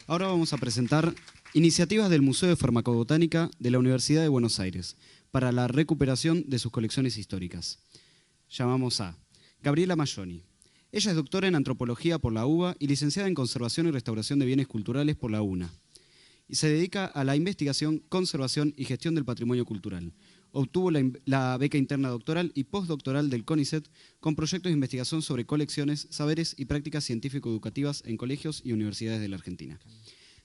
Ahora vamos a presentar iniciativas del Museo de Farmacobotánica de la Universidad de Buenos Aires para la recuperación de sus colecciones históricas. Llamamos a Gabriela Mayoni. Ella es doctora en Antropología por la UBA y licenciada en Conservación y Restauración de Bienes Culturales por la UNA. Y se dedica a la investigación, conservación y gestión del patrimonio cultural. Obtuvo la beca interna doctoral y postdoctoral del CONICET con proyectos de investigación sobre colecciones, saberes y prácticas científico-educativas en colegios y universidades de la Argentina.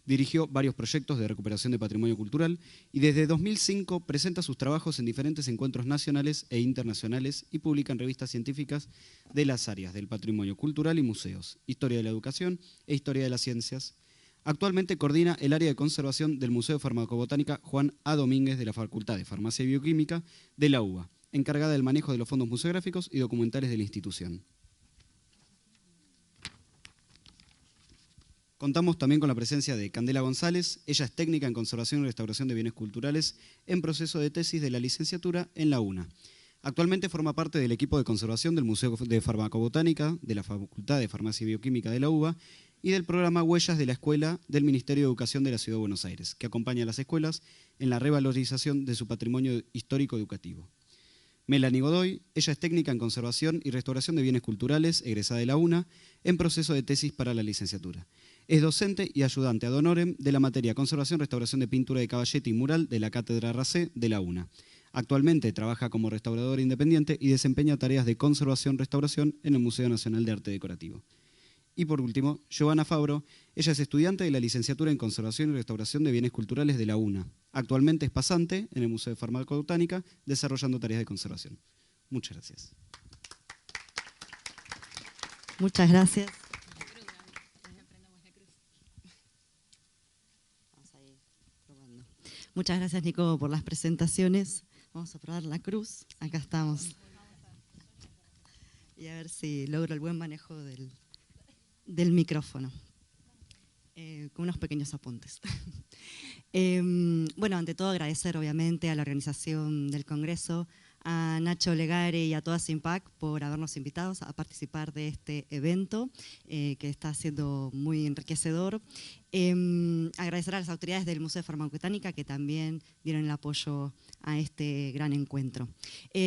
Dirigió varios proyectos de recuperación de patrimonio cultural y desde 2005 presenta sus trabajos en diferentes encuentros nacionales e internacionales y publica en revistas científicas de las áreas del patrimonio cultural y museos, historia de la educación e historia de las ciencias. Actualmente coordina el área de conservación del Museo de Farmacobotánica Juan A. Domínguez de la Facultad de Farmacia y Bioquímica de la UBA, encargada del manejo de los fondos museográficos y documentales de la institución. Contamos también con la presencia de Candela González. Ella es técnica en conservación y restauración de bienes culturales en proceso de tesis de la licenciatura en la UNA. Actualmente forma parte del equipo de conservación del Museo de Farmacobotánica de la Facultad de Farmacia y Bioquímica de la UBA y del programa Huellas de la Escuela del Ministerio de Educación de la Ciudad de Buenos Aires, que acompaña a las escuelas en la revalorización de su patrimonio histórico-educativo. Melanie Godoy, ella es técnica en conservación y restauración de bienes culturales, egresada de la UNA, en proceso de tesis para la licenciatura. Es docente y ayudante ad honorem de la materia Conservación y Restauración de Pintura de Caballete y Mural de la Cátedra Racé de la UNA. Actualmente trabaja como restauradora independiente y desempeña tareas de conservación-restauración en el Museo Nacional de Arte Decorativo. Y por último, Giovanna Fabro, ella es estudiante de la licenciatura en Conservación y Restauración de Bienes Culturales de la UNA. Actualmente es pasante en el Museo de Farmacobotánica desarrollando tareas de conservación. Muchas gracias. Muchas gracias. Muchas gracias, Nico, por las presentaciones. Vamos a probar la cruz. Acá estamos. Y a ver si logro el buen manejo del micrófono. Con unos pequeños apuntes. Bueno, ante todo agradecer obviamente a la organización del Congreso, a Nacho Legare y a toda SIMPAC por habernos invitado a participar de este evento que está siendo muy enriquecedor. Agradecer a las autoridades del Museo de Farmacobotánica que también dieron el apoyo a este gran encuentro.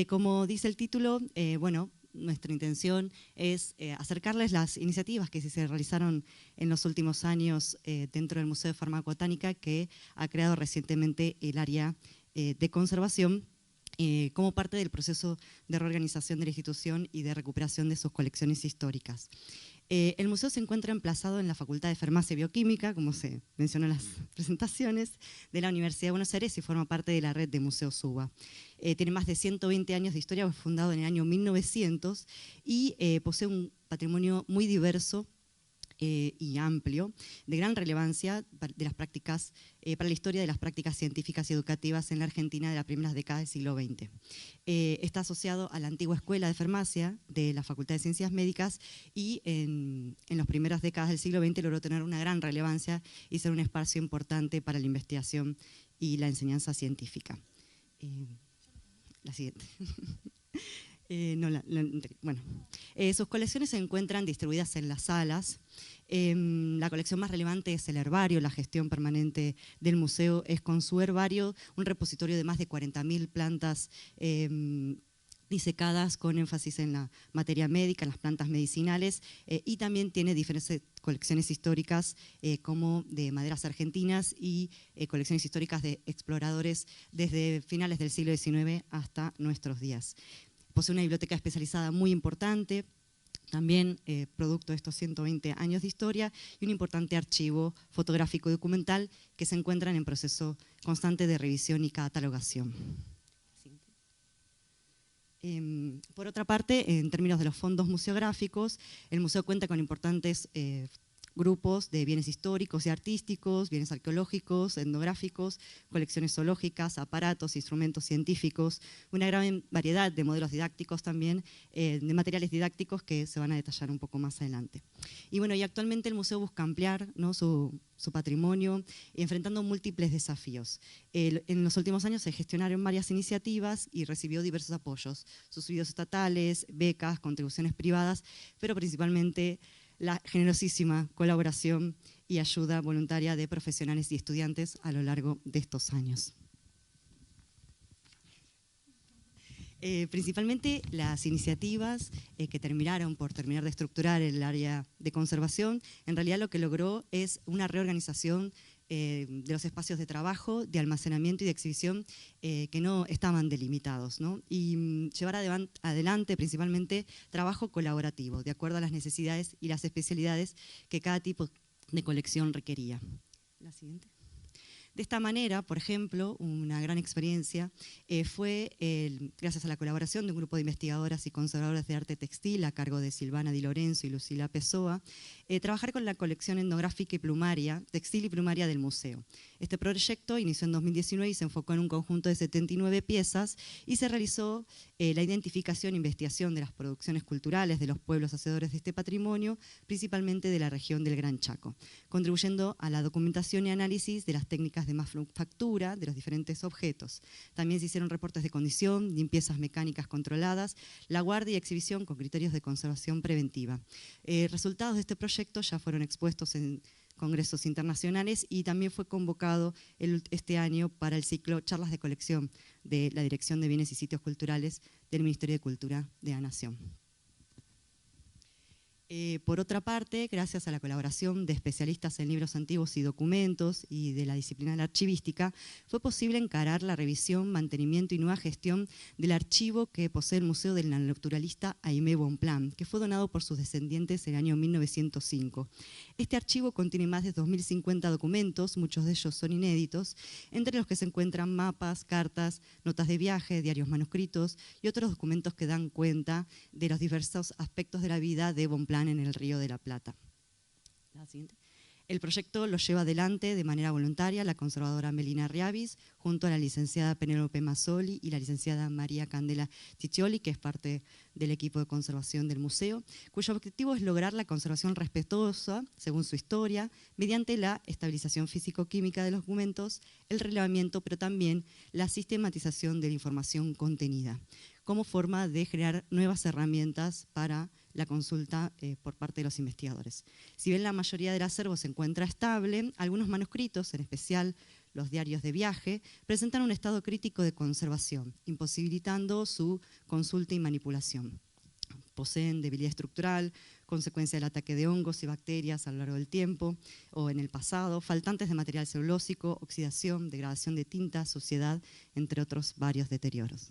Como dice el título, bueno, nuestra intención es acercarles las iniciativas que se realizaron en los últimos años dentro del Museo de Farmacobotánica que ha creado recientemente el área de conservación como parte del proceso de reorganización de la institución y de recuperación de sus colecciones históricas. El museo se encuentra emplazado en la Facultad de Farmacia y Bioquímica, como se mencionó en las presentaciones, de la Universidad de Buenos Aires y forma parte de la red de Museos UBA. Tiene más de 120 años de historia, fue fundado en el año 1900 y posee un patrimonio muy diverso y amplio, de gran relevancia de las prácticas, para la historia de las prácticas científicas y educativas en la Argentina de las primeras décadas del siglo XX. Está asociado a la antigua Escuela de Farmacia de la Facultad de Ciencias Médicas y en las primeras décadas del siglo XX logró tener una gran relevancia y ser un espacio importante para la investigación y la enseñanza científica. La siguiente. Sus colecciones se encuentran distribuidas en las salas. La colección más relevante es el herbario, la gestión permanente del museo es con su herbario, un repositorio de más de 40.000 plantas disecadas con énfasis en la materia médica, en las plantas medicinales, y también tiene diferentes colecciones históricas como de maderas argentinas y colecciones históricas de exploradores desde finales del siglo XIX hasta nuestros días. Posee una biblioteca especializada muy importante, también producto de estos 120 años de historia, y un importante archivo fotográfico y documental que se encuentran en proceso constante de revisión y catalogación. Por otra parte, en términos de los fondos museográficos, el museo cuenta con importantes grupos de bienes históricos y artísticos, bienes arqueológicos, etnográficos, colecciones zoológicas, aparatos, instrumentos científicos, una gran variedad de modelos didácticos también, de materiales didácticos que se van a detallar un poco más adelante. Y bueno, y actualmente el museo busca ampliar, ¿no?, su patrimonio, enfrentando múltiples desafíos. En los últimos años se gestionaron varias iniciativas y recibió diversos apoyos, subsidios estatales, becas, contribuciones privadas, pero principalmente la generosísima colaboración y ayuda voluntaria de profesionales y estudiantes a lo largo de estos años. Principalmente las iniciativas que terminaron por terminar de estructurar el área de conservación, en realidad lo que logró es una reorganización de los espacios de trabajo, de almacenamiento y de exhibición que no estaban delimitados, ¿no? Y llevar adelante principalmente trabajo colaborativo, de acuerdo a las necesidades y las especialidades que cada tipo de colección requería. La siguiente. De esta manera, por ejemplo, una gran experiencia fue, gracias a la colaboración de un grupo de investigadoras y conservadoras de arte textil a cargo de Silvana Di Lorenzo y Lucila Pessoa, trabajar con la colección etnográfica y plumaria, textil y plumaria del museo. Este proyecto inició en 2019 y se enfocó en un conjunto de 79 piezas y se realizó la identificación e investigación de las producciones culturales de los pueblos hacedores de este patrimonio, principalmente de la región del Gran Chaco, contribuyendo a la documentación y análisis de las técnicas de manufactura de los diferentes objetos. También se hicieron reportes de condición, limpiezas mecánicas controladas, la guardia y exhibición con criterios de conservación preventiva. Resultados de este proyecto ya fueron expuestos en congresos internacionales y también fue convocado este año para el ciclo Charlas de Colección de la Dirección de Bienes y Sitios Culturales del Ministerio de Cultura de la Nación. Por otra parte, gracias a la colaboración de especialistas en libros antiguos y documentos y de la disciplina de la archivística, fue posible encarar la revisión, mantenimiento y nueva gestión del archivo que posee el Museo del Naturalista Aimé Bonpland, que fue donado por sus descendientes en el año 1905. Este archivo contiene más de 2050 documentos, muchos de ellos son inéditos, entre los que se encuentran mapas, cartas, notas de viaje, diarios manuscritos y otros documentos que dan cuenta de los diversos aspectos de la vida de Bonpland en el Río de la Plata. La siguiente. El proyecto lo lleva adelante de manera voluntaria la conservadora Melina Riavis, junto a la licenciada Penélope Mazzoli y la licenciada María Candela Ciccioli, que es parte del equipo de conservación del museo, cuyo objetivo es lograr la conservación respetuosa, según su historia, mediante la estabilización físico-química de los documentos, el relevamiento, pero también la sistematización de la información contenida, como forma de generar nuevas herramientas para la consulta por parte de los investigadores. Si bien la mayoría del acervo se encuentra estable, algunos manuscritos, en especial los diarios de viaje, presentan un estado crítico de conservación, imposibilitando su consulta y manipulación. Poseen debilidad estructural, consecuencia del ataque de hongos y bacterias a lo largo del tiempo o en el pasado, faltantes de material celulósico, oxidación, degradación de tinta, suciedad, entre otros varios deterioros.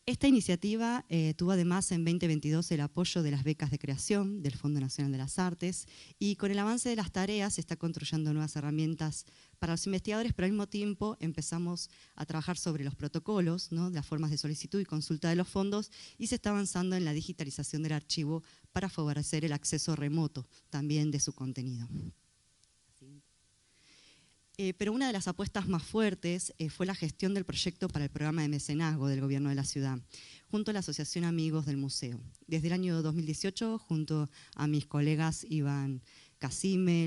Esta iniciativa tuvo además en 2022 el apoyo de las becas de creación del Fondo Nacional de las Artes y con el avance de las tareas se está construyendo nuevas herramientas para los investigadores, pero al mismo tiempo empezamos a trabajar sobre los protocolos, ¿no?, las formas de solicitud y consulta de los fondos y se está avanzando en la digitalización del archivo para favorecer el acceso remoto también de su contenido. Pero una de las apuestas más fuertes fue la gestión del proyecto para el programa de mecenazgo del gobierno de la ciudad, junto a la Asociación Amigos del Museo. Desde el año 2018, junto a mis colegas Iván Casime,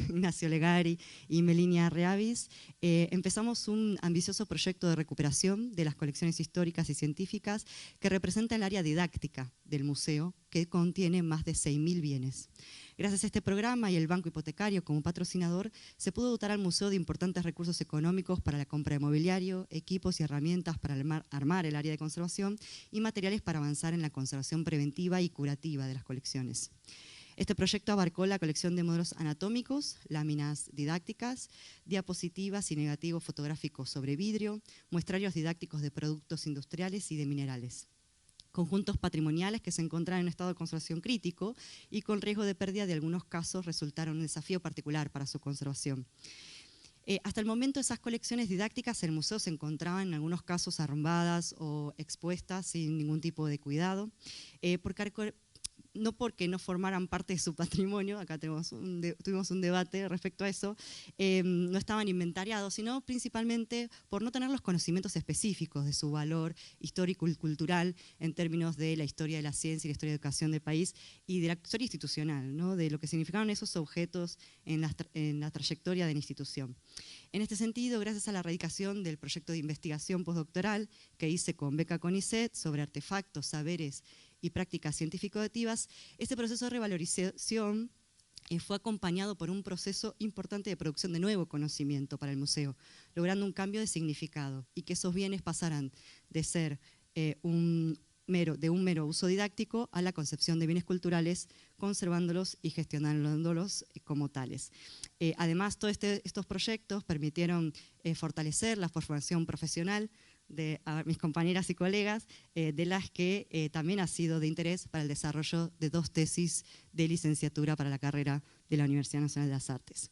Ignacio Legari y Melina Riavis, empezamos un ambicioso proyecto de recuperación de las colecciones históricas y científicas que representa el área didáctica del museo, que contiene más de 6.000 bienes. Gracias a este programa y el Banco Hipotecario como patrocinador, se pudo dotar al museo de importantes recursos económicos para la compra de mobiliario, equipos y herramientas para armar el área de conservación y materiales para avanzar en la conservación preventiva y curativa de las colecciones. Este proyecto abarcó la colección de modelos anatómicos, láminas didácticas, diapositivas y negativos fotográficos sobre vidrio, muestrarios didácticos de productos industriales y de minerales, conjuntos patrimoniales que se encontraban en un estado de conservación crítico y con riesgo de pérdida de algunos casos resultaron un desafío particular para su conservación. Hasta el momento esas colecciones didácticas en el museo se encontraban en algunos casos arrumbadas o expuestas sin ningún tipo de cuidado, no porque no formaran parte de su patrimonio, acá tuvimos un debate respecto a eso, no estaban inventariados, sino principalmente por no tener los conocimientos específicos de su valor histórico y cultural en términos de la historia de la ciencia y la historia de educación del país y de la historia institucional, ¿no?, de lo que significaron esos objetos en la trayectoria de la institución. En este sentido, gracias a la erradicación del proyecto de investigación postdoctoral que hice con beca CONICET sobre artefactos, saberes y prácticas científico-educativas, este proceso de revalorización fue acompañado por un proceso importante de producción de nuevo conocimiento para el museo, logrando un cambio de significado y que esos bienes pasaran de ser un mero uso didáctico a la concepción de bienes culturales, conservándolos y gestionándolos como tales. Además, todos estos proyectos permitieron fortalecer la formación profesional de mis compañeras y colegas, de las que también ha sido de interés para el desarrollo de 2 tesis de licenciatura para la carrera de la Universidad Nacional de las Artes.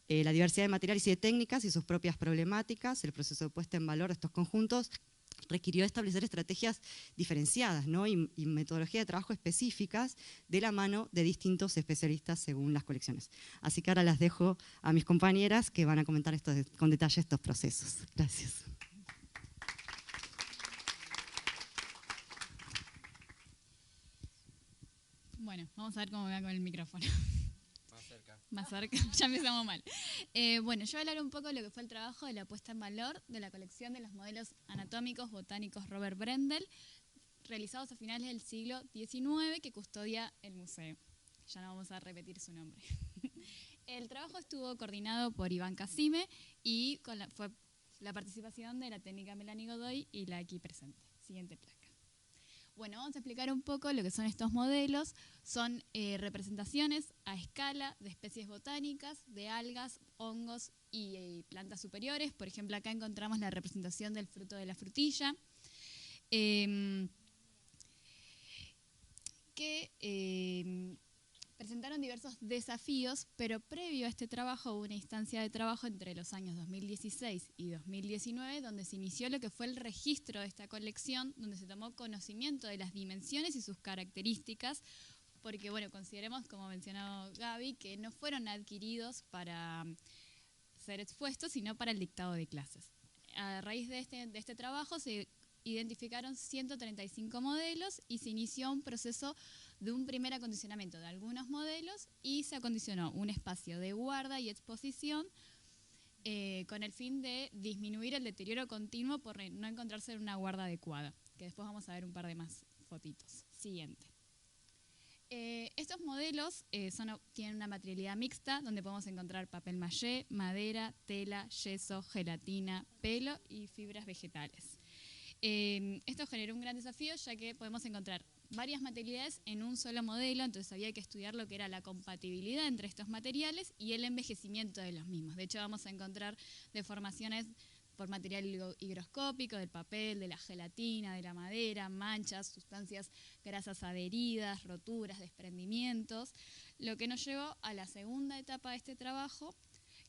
La diversidad de materiales y de técnicas y sus propias problemáticas, el proceso de puesta en valor de estos conjuntos, requirió establecer estrategias diferenciadas, ¿no? y metodologías de trabajo específicas de la mano de distintos especialistas según las colecciones. Así que ahora las dejo a mis compañeras que van a comentar con detalle estos procesos. Gracias. Bueno, vamos a ver cómo me va con el micrófono. Más cerca. Más cerca, ya empezamos mal. Bueno, yo voy a hablar un poco de lo que fue el trabajo de la puesta en valor de la colección de los modelos anatómicos botánicos Robert Brendel, realizados a finales del siglo XIX, que custodia el museo. Ya no vamos a repetir su nombre. El trabajo estuvo coordinado por Iván Casime y fue la participación de la técnica Melanie Godoy y la aquí presente. Siguiente placa. Bueno, vamos a explicar un poco lo que son estos modelos. Son representaciones a escala de especies botánicas, de algas, hongos y plantas superiores. Por ejemplo, acá encontramos la representación del fruto de la frutilla, que presentaron diversos desafíos, pero previo a este trabajo hubo una instancia de trabajo entre los años 2016 y 2019, donde se inició lo que fue el registro de esta colección, donde se tomó conocimiento de las dimensiones y sus características, porque, bueno, consideremos, como mencionó Gaby, que no fueron adquiridos para ser expuestos, sino para el dictado de clases. A raíz de este trabajo se identificaron 135 modelos y se inició un proceso de un primer acondicionamiento de algunos modelos y se acondicionó un espacio de guarda y exposición con el fin de disminuir el deterioro continuo por no encontrarse en una guarda adecuada, que después vamos a ver un par de más fotitos. Siguiente. Estos modelos tienen una materialidad mixta donde podemos encontrar papel maché, madera, tela, yeso, gelatina, pelo y fibras vegetales. Esto generó un gran desafío ya que podemos encontrar varias materialidades en un solo modelo, entonces había que estudiar lo que era la compatibilidad entre estos materiales y el envejecimiento de los mismos. De hecho, vamos a encontrar deformaciones por material higroscópico, del papel, de la gelatina, de la madera, manchas, sustancias grasas adheridas, roturas, desprendimientos, lo que nos llevó a la segunda etapa de este trabajo,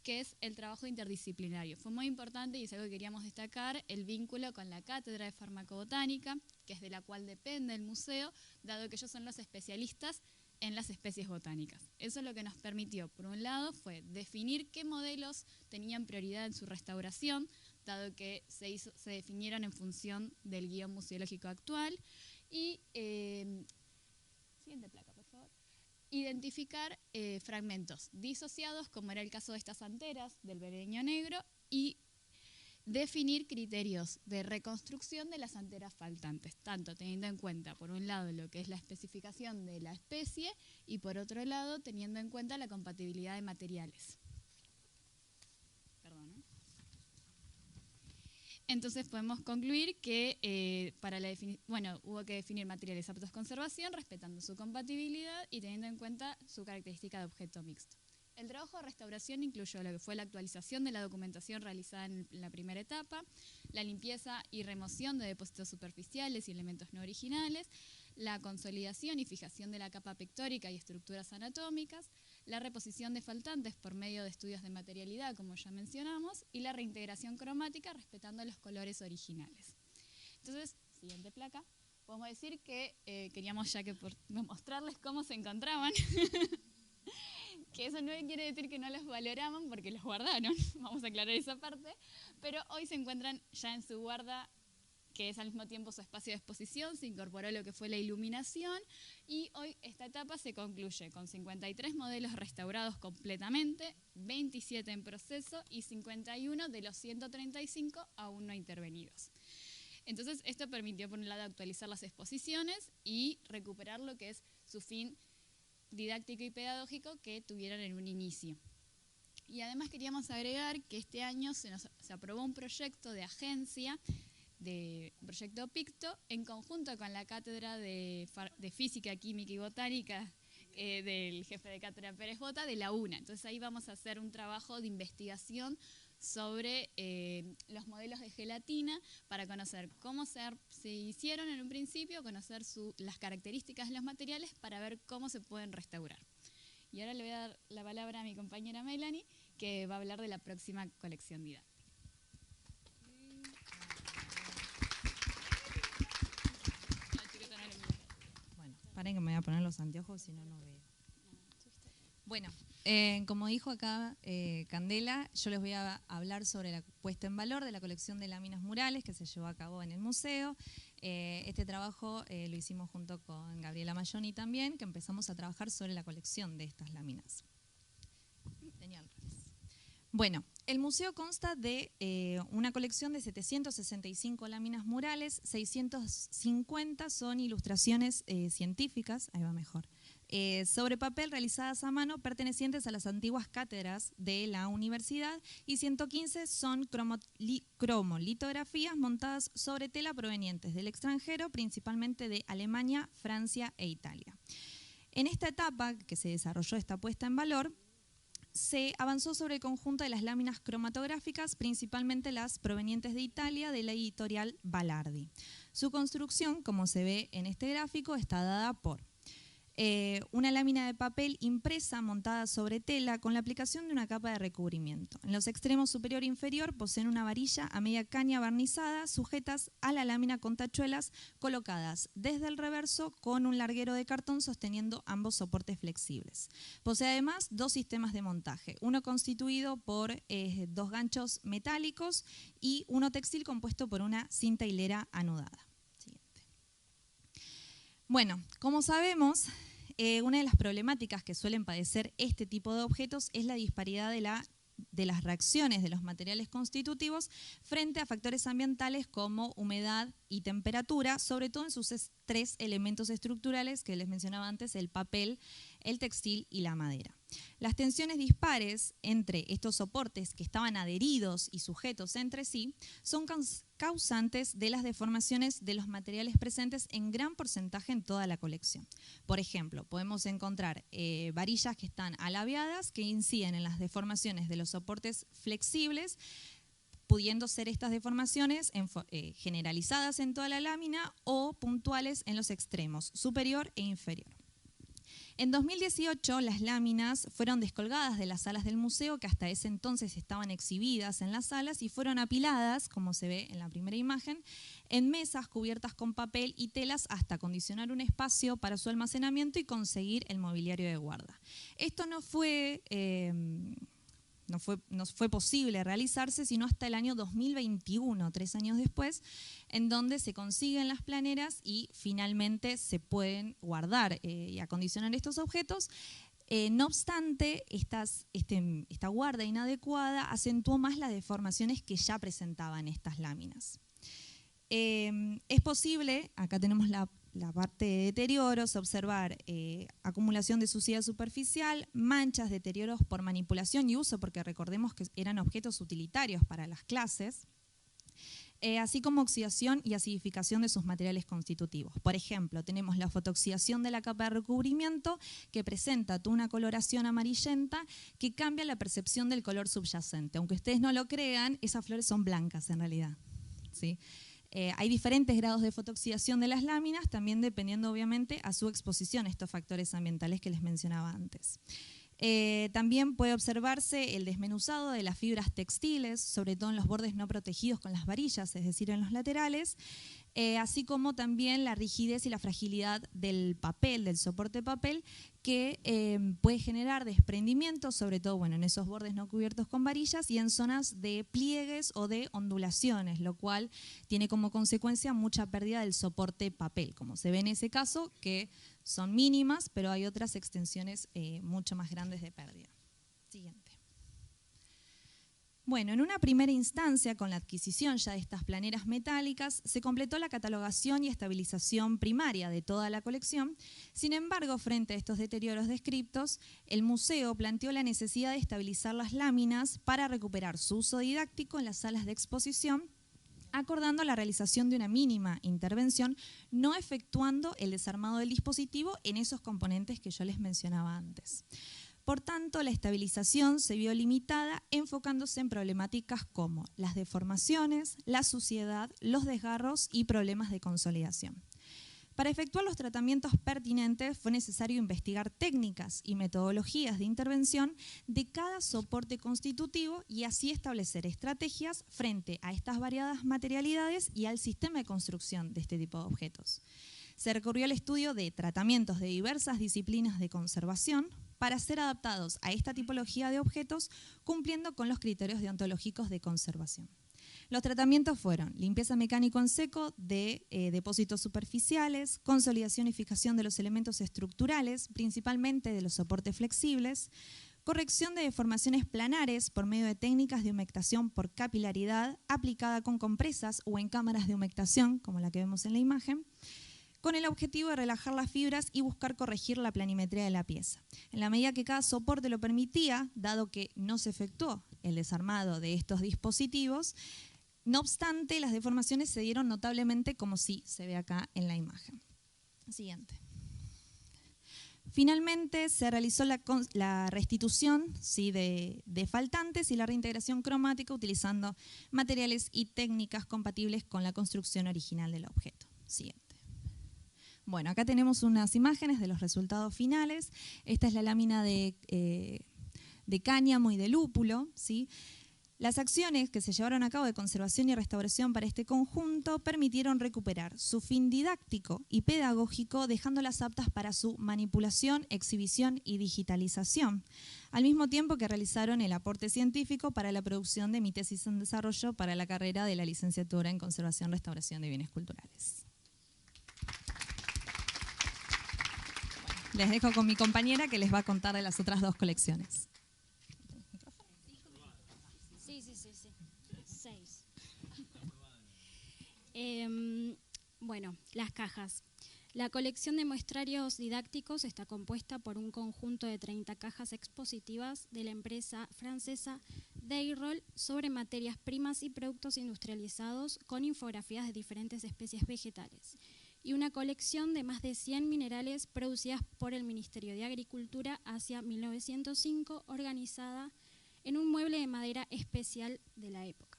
que es el trabajo interdisciplinario. Fue muy importante y es algo que queríamos destacar, el vínculo con la Cátedra de Farmacobotánica, que es de la cual depende el museo, dado que ellos son los especialistas en las especies botánicas. Eso lo que nos permitió, por un lado, fue definir qué modelos tenían prioridad en su restauración, dado que se definieron en función del guión museológico actual, y siguiente placa, por favor. Identificar fragmentos disociados, como era el caso de estas anteras del bereño negro, y definir criterios de reconstrucción de las anteras faltantes, tanto teniendo en cuenta, por un lado, lo que es la especificación de la especie y, por otro lado, teniendo en cuenta la compatibilidad de materiales. Perdón, ¿eh? Entonces podemos concluir que hubo que definir materiales aptos a conservación, respetando su compatibilidad y teniendo en cuenta su característica de objeto mixto. El trabajo de restauración incluyó lo que fue la actualización de la documentación realizada en la primera etapa, la limpieza y remoción de depósitos superficiales y elementos no originales, la consolidación y fijación de la capa pictórica y estructuras anatómicas, la reposición de faltantes por medio de estudios de materialidad, como ya mencionamos, y la reintegración cromática respetando los colores originales. Entonces, siguiente placa, podemos decir que queríamos ya que mostrarles cómo se encontraban, que eso no quiere decir que no los valoraban porque los guardaron, vamos a aclarar esa parte, pero hoy se encuentran ya en su guarda, que es al mismo tiempo su espacio de exposición, se incorporó lo que fue la iluminación y hoy esta etapa se concluye con 53 modelos restaurados completamente, 27 en proceso y 51 de los 135 aún no intervenidos. Entonces esto permitió por un lado actualizar las exposiciones y recuperar lo que es su fin didáctico y pedagógico que tuvieron en un inicio. Y además queríamos agregar que este año se aprobó un proyecto de agencia, de proyecto Picto, en conjunto con la Cátedra de Física, Química y Botánica del jefe de cátedra Pérez Bota de la UNA. Entonces ahí vamos a hacer un trabajo de investigación sobre los modelos de gelatina para conocer cómo se hicieron en un principio, conocer las características de los materiales para ver cómo se pueden restaurar. Y ahora le voy a dar la palabra a mi compañera Melanie, que va a hablar de la próxima colección didáctica. Bueno, paren que me voy a poner los anteojos, si no, no veo. Bueno, como dijo acá Candela, yo les voy a hablar sobre la puesta en valor de la colección de láminas murales que se llevó a cabo en el museo. Este trabajo lo hicimos junto con Gabriela Mayoni también, que empezamos a trabajar sobre la colección de estas láminas. Bueno, el museo consta de una colección de 765 láminas murales, 650 son ilustraciones científicas, ahí va mejor, sobre papel realizadas a mano pertenecientes a las antiguas cátedras de la universidad y 115 son cromolitografías montadas sobre tela provenientes del extranjero, principalmente de Alemania, Francia e Italia. En esta etapa que se desarrolló esta puesta en valor, se avanzó sobre el conjunto de las láminas cromatográficas, principalmente las provenientes de Italia, de la editorial Balardi. Su construcción, como se ve en este gráfico, está dada por una lámina de papel impresa montada sobre tela con la aplicación de una capa de recubrimiento. En los extremos superior e inferior poseen una varilla a media caña barnizada sujetas a la lámina con tachuelas colocadas desde el reverso con un larguero de cartón sosteniendo ambos soportes flexibles. Posee además dos sistemas de montaje, uno constituido por dos ganchos metálicos y uno textil compuesto por una cinta hilera anudada. Bueno, como sabemos, una de las problemáticas que suelen padecer este tipo de objetos es la disparidad de las reacciones de los materiales constitutivos frente a factores ambientales como humedad y temperatura, sobre todo en sus tres elementos estructurales que les mencionaba antes, el papel, el textil y la madera. Las tensiones dispares entre estos soportes que estaban adheridos y sujetos entre sí son causantes de las deformaciones de los materiales presentes en gran porcentaje en toda la colección. Por ejemplo, podemos encontrar varillas que están alabeadas que inciden en las deformaciones de los soportes flexibles, pudiendo ser estas deformaciones generalizadas en toda la lámina o puntuales en los extremos, superior e inferior. En 2018 las láminas fueron descolgadas de las salas del museo que hasta ese entonces estaban exhibidas en las salas y fueron apiladas, como se ve en la primera imagen, en mesas cubiertas con papel y telas hasta acondicionar un espacio para su almacenamiento y conseguir el mobiliario de guarda. Esto no fue posible realizarse sino hasta el año 2021, 3 años después, en donde se consiguen las planeras y finalmente se pueden guardar y acondicionar estos objetos. No obstante, esta guarda inadecuada acentuó más las deformaciones que ya presentaban estas láminas. Es posible, acá tenemos la parte de deterioros, observar acumulación de suciedad superficial, manchas, deterioros por manipulación y uso, porque recordemos que eran objetos utilitarios para las clases, así como oxidación y acidificación de sus materiales constitutivos. Por ejemplo, tenemos la fotooxidación de la capa de recubrimiento que presenta toda una coloración amarillenta que cambia la percepción del color subyacente. Aunque ustedes no lo crean, esas flores son blancas en realidad, ¿sí? Hay diferentes grados de fotooxidación de las láminas, también dependiendo obviamente a su exposición a estos factores ambientales que les mencionaba antes. También puede observarse el desmenuzado de las fibras textiles, sobre todo en los bordes no protegidos con las varillas, es decir, en los laterales, así como también la rigidez y la fragilidad del papel, del soporte papel, que puede generar desprendimientos, sobre todo en esos bordes no cubiertos con varillas y en zonas de pliegues o de ondulaciones, lo cual tiene como consecuencia mucha pérdida del soporte papel, como se ve en ese caso, que son mínimas, pero hay otras extensiones mucho más grandes de pérdida. Siguiente. Bueno, en una primera instancia, con la adquisición ya de estas planeras metálicas, se completó la catalogación y estabilización primaria de toda la colección. Sin embargo, frente a estos deterioros descriptos, el museo planteó la necesidad de estabilizar las láminas para recuperar su uso didáctico en las salas de exposición, acordando la realización de una mínima intervención, no efectuando el desarmado del dispositivo en esos componentes que yo les mencionaba antes. Por tanto, la estabilización se vio limitada enfocándose en problemáticas como las deformaciones, la suciedad, los desgarros y problemas de consolidación. Para efectuar los tratamientos pertinentes fue necesario investigar técnicas y metodologías de intervención de cada soporte constitutivo y así establecer estrategias frente a estas variadas materialidades y al sistema de construcción de este tipo de objetos. Se recurrió al estudio de tratamientos de diversas disciplinas de conservación para ser adaptados a esta tipología de objetos cumpliendo con los criterios deontológicos de conservación. Los tratamientos fueron limpieza mecánico en seco de depósitos superficiales, consolidación y fijación de los elementos estructurales, principalmente de los soportes flexibles, corrección de deformaciones planares por medio de técnicas de humectación por capilaridad aplicada con compresas o en cámaras de humectación, como la que vemos en la imagen, con el objetivo de relajar las fibras y buscar corregir la planimetría de la pieza. En la medida que cada soporte lo permitía, dado que no se efectuó el desarmado de estos dispositivos, no obstante, las deformaciones se dieron notablemente como sí se ve acá en la imagen. Siguiente. Finalmente se realizó la restitución de faltantes y la reintegración cromática utilizando materiales y técnicas compatibles con la construcción original del objeto. Siguiente. Bueno, acá tenemos unas imágenes de los resultados finales. Esta es la lámina de cáñamo y de lúpulo, ¿sí? Las acciones que se llevaron a cabo de conservación y restauración para este conjunto permitieron recuperar su fin didáctico y pedagógico, dejándolas aptas para su manipulación, exhibición y digitalización, al mismo tiempo que realizaron el aporte científico para la producción de mi tesis en desarrollo para la carrera de la licenciatura en Conservación y Restauración de Bienes Culturales. Les dejo con mi compañera que les va a contar de las otras dos colecciones. Sí. 6. Bueno, las cajas. La colección de muestrarios didácticos está compuesta por un conjunto de 30 cajas expositivas de la empresa francesa Dayrol sobre materias primas y productos industrializados con infografías de diferentes especies vegetales, y una colección de más de 100 minerales producidas por el Ministerio de Agricultura hacia 1905, organizada en un mueble de madera especial de la época.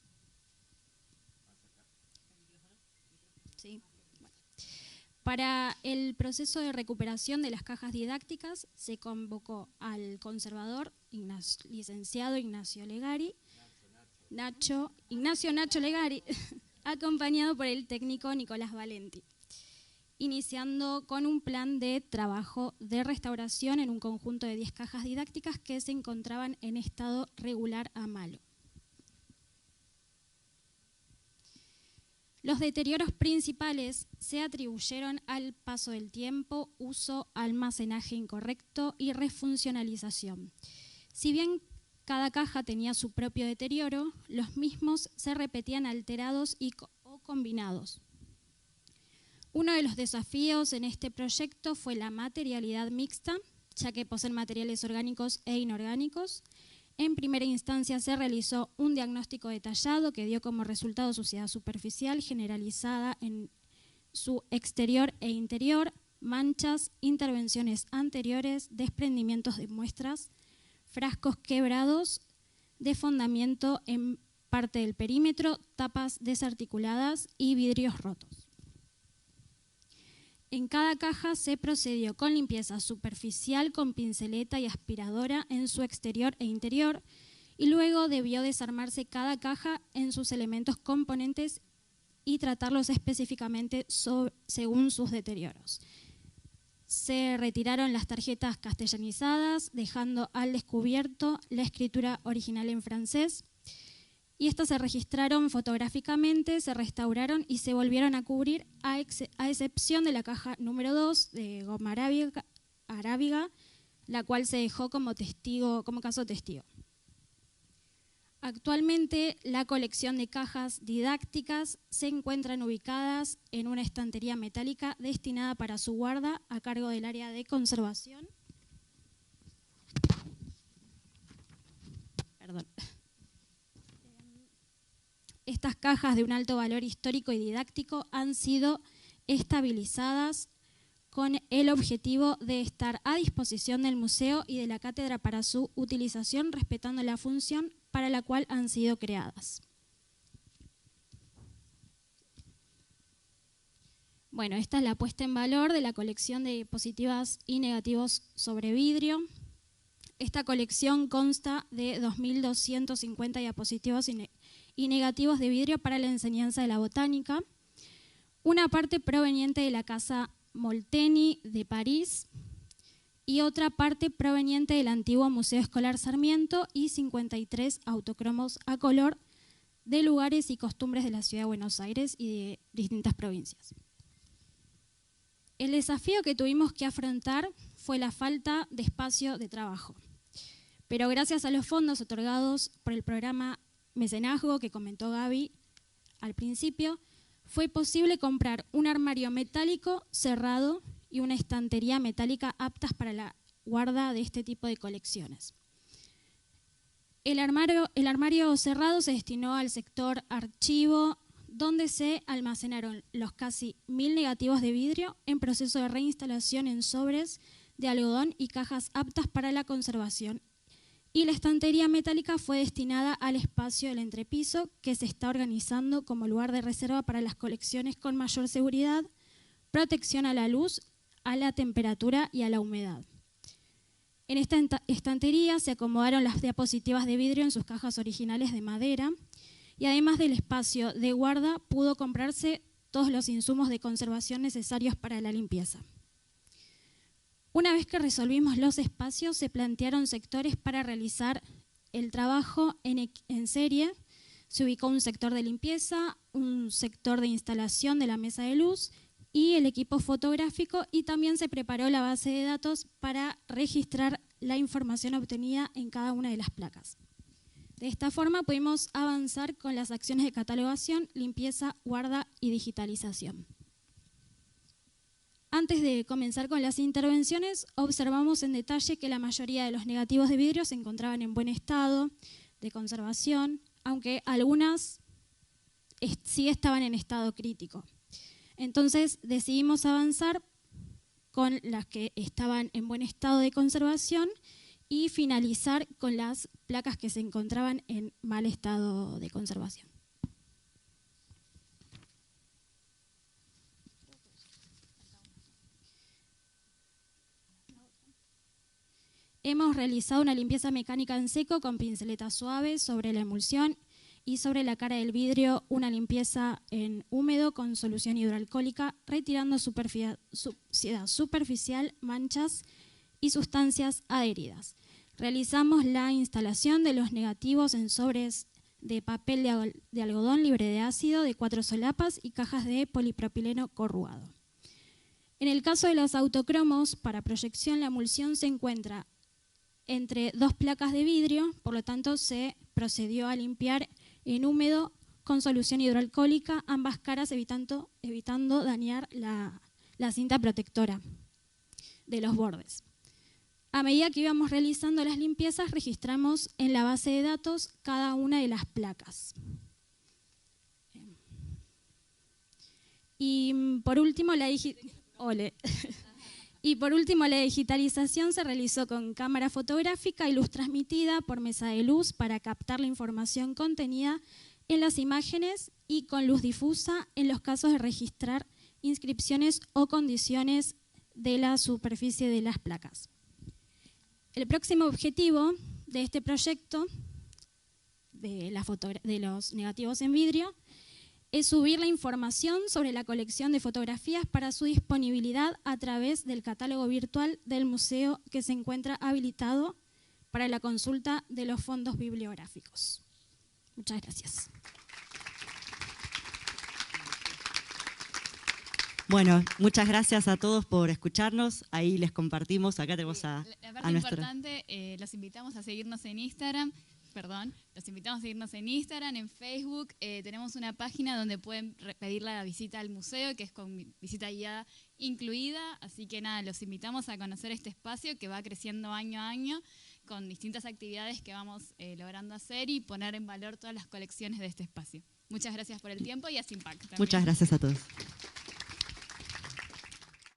Sí. Bueno. Para el proceso de recuperación de las cajas didácticas se convocó al conservador licenciado Ignacio Nacho Legari, acompañado por el técnico Nicolás Valenti, iniciando con un plan de trabajo de restauración en un conjunto de 10 cajas didácticas que se encontraban en estado regular a malo. Los deterioros principales se atribuyeron al paso del tiempo, uso, almacenaje incorrecto y refuncionalización. Si bien cada caja tenía su propio deterioro, los mismos se repetían alterados o combinados. Uno de los desafíos en este proyecto fue la materialidad mixta, ya que poseen materiales orgánicos e inorgánicos. En primera instancia se realizó un diagnóstico detallado que dio como resultado suciedad superficial generalizada en su exterior e interior, manchas, intervenciones anteriores, desprendimientos de muestras, frascos quebrados, desfondamiento en parte del perímetro, tapas desarticuladas y vidrios rotos. En cada caja se procedió con limpieza superficial con pinceleta y aspiradora en su exterior e interior, y luego debió desarmarse cada caja en sus elementos componentes y tratarlos específicamente según sus deterioros. Se retiraron las tarjetas castellanizadas, dejando al descubierto la escritura original en francés, y estas se registraron fotográficamente, se restauraron y se volvieron a cubrir a excepción de la caja número 2 de goma arábiga, la cual se dejó como caso testigo. Actualmente, la colección de cajas didácticas se encuentran ubicadas en una estantería metálica destinada para su guarda a cargo del área de conservación. Perdón. Estas cajas de un alto valor histórico y didáctico han sido estabilizadas con el objetivo de estar a disposición del museo y de la cátedra para su utilización, respetando la función para la cual han sido creadas. Bueno, esta es la puesta en valor de la colección de diapositivas y negativos sobre vidrio. Esta colección consta de 2.250 diapositivos y negativos de vidrio para la enseñanza de la botánica, una parte proveniente de la Casa Molteni de París y otra parte proveniente del antiguo Museo Escolar Sarmiento y 53 autocromos a color de lugares y costumbres de la ciudad de Buenos Aires y de distintas provincias. El desafío que tuvimos que afrontar fue la falta de espacio de trabajo, pero gracias a los fondos otorgados por el programa Mecenazgo que comentó Gaby al principio, fue posible comprar un armario metálico cerrado y una estantería metálica aptas para la guarda de este tipo de colecciones. El armario cerrado se destinó al sector archivo, donde se almacenaron los casi 1.000 negativos de vidrio en proceso de reinstalación en sobres de algodón y cajas aptas para la conservación. Y la estantería metálica fue destinada al espacio del entrepiso, que se está organizando como lugar de reserva para las colecciones con mayor seguridad, protección a la luz, a la temperatura y a la humedad. En esta estantería se acomodaron las diapositivas de vidrio en sus cajas originales de madera y además del espacio de guarda pudo comprarse todos los insumos de conservación necesarios para la limpieza. Una vez que resolvimos los espacios, se plantearon sectores para realizar el trabajo en serie. Se ubicó un sector de limpieza, un sector de instalación de la mesa de luz y el equipo fotográfico, y también se preparó la base de datos para registrar la información obtenida en cada una de las placas. De esta forma pudimos avanzar con las acciones de catalogación, limpieza, guarda y digitalización. Antes de comenzar con las intervenciones, observamos en detalle que la mayoría de los negativos de vidrio se encontraban en buen estado de conservación, aunque algunas sí estaban en estado crítico. Entonces decidimos avanzar con las que estaban en buen estado de conservación y finalizar con las placas que se encontraban en mal estado de conservación. Hemos realizado una limpieza mecánica en seco con pinceletas suaves sobre la emulsión y sobre la cara del vidrio una limpieza en húmedo con solución hidroalcohólica, retirando suciedad superficial, manchas y sustancias adheridas. Realizamos la instalación de los negativos en sobres de papel de algodón libre de ácido de 4 solapas y cajas de polipropileno corrugado. En el caso de los autocromos, para proyección la emulsión se encuentra entre 2 placas de vidrio, por lo tanto se procedió a limpiar en húmedo con solución hidroalcohólica ambas caras, evitando dañar la cinta protectora de los bordes. A medida que íbamos realizando las limpiezas, registramos en la base de datos cada una de las placas. Y por último, la digitalización se realizó con cámara fotográfica y luz transmitida por mesa de luz para captar la información contenida en las imágenes y con luz difusa en los casos de registrar inscripciones o condiciones de la superficie de las placas. El próximo objetivo de este proyecto de los negativos en vidrio es subir la información sobre la colección de fotografías para su disponibilidad a través del catálogo virtual del museo, que se encuentra habilitado para la consulta de los fondos bibliográficos. Muchas gracias. Bueno, muchas gracias a todos por escucharnos. Ahí les compartimos, acá tenemos a La parte nuestro... importante, los invitamos a seguirnos en Instagram, Perdón, los invitamos a seguirnos en Instagram, en Facebook. Tenemos una página donde pueden pedir la visita al museo, que es con visita guiada incluida. Así que nada, los invitamos a conocer este espacio que va creciendo año a año con distintas actividades que vamos logrando hacer y poner en valor todas las colecciones de este espacio. Muchas gracias por el tiempo y a SIMPAC también. Muchas gracias a todos.